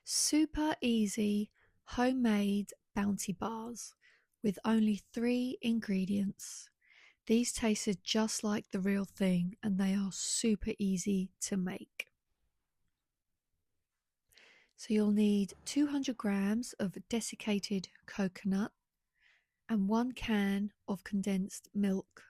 Super easy homemade bounty bars with only 3 ingredients. These tasted just like the real thing and they are super easy to make. So you'll need 200 grams of desiccated coconut and 1 can of condensed milk.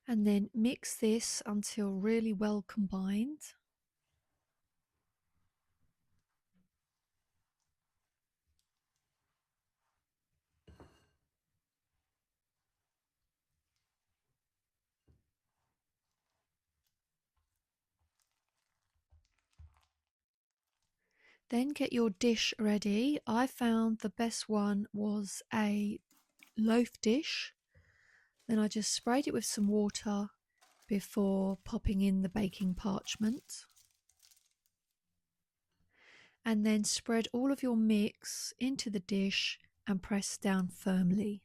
And then mix this until really well combined. Then get your dish ready. I found the best one was a loaf dish. Then I just sprayed it with some water before popping in the baking parchment. And then spread all of your mix into the dish and press down firmly.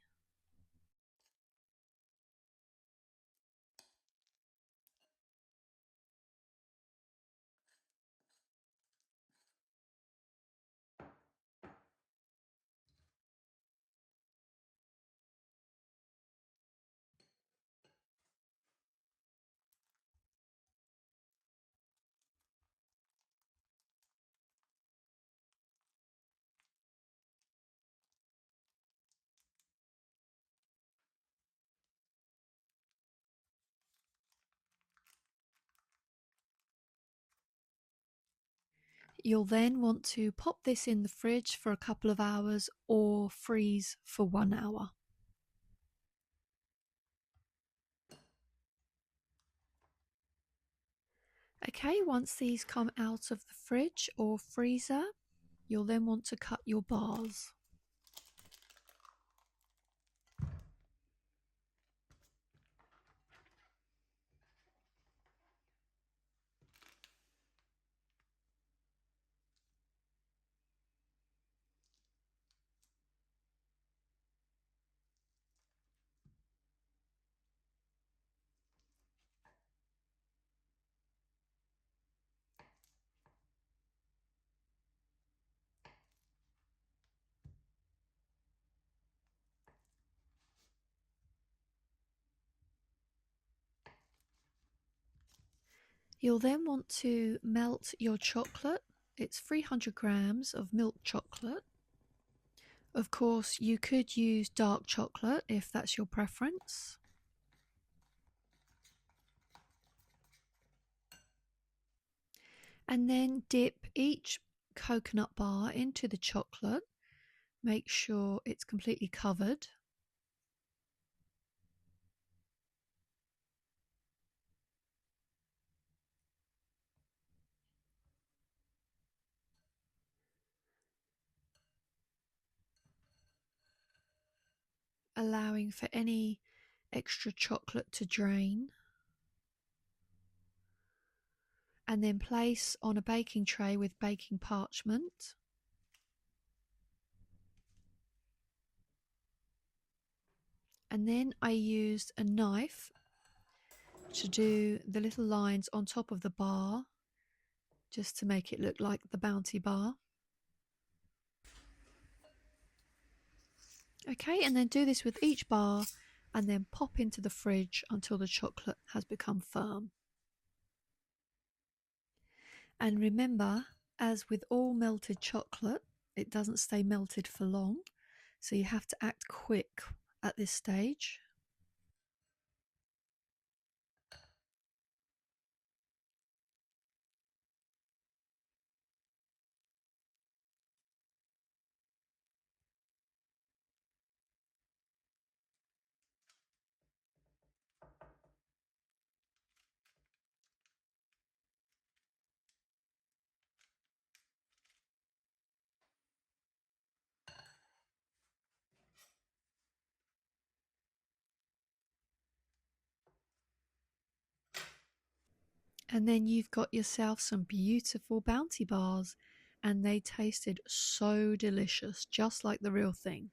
You'll then want to pop this in the fridge for a couple of hours or freeze for 1 hour. Okay, once these come out of the fridge or freezer, you'll then want to cut your bars. You'll then want to melt your chocolate. It's 300 grams of milk chocolate. Of course, you could use dark chocolate if that's your preference. And then dip each coconut bar into the chocolate. Make sure it's completely covered. Allowing for any extra chocolate to drain. And then place on a baking tray with baking parchment. And then I used a knife to do the little lines on top of the bar, just to make it look like the Bounty bar. Okay, and then do this with each bar and then pop into the fridge until the chocolate has become firm. And remember, as with all melted chocolate, it doesn't stay melted for long, so you have to act quick at this stage. And then you've got yourself some beautiful Bounty bars. and they tasted so delicious, just like the real thing.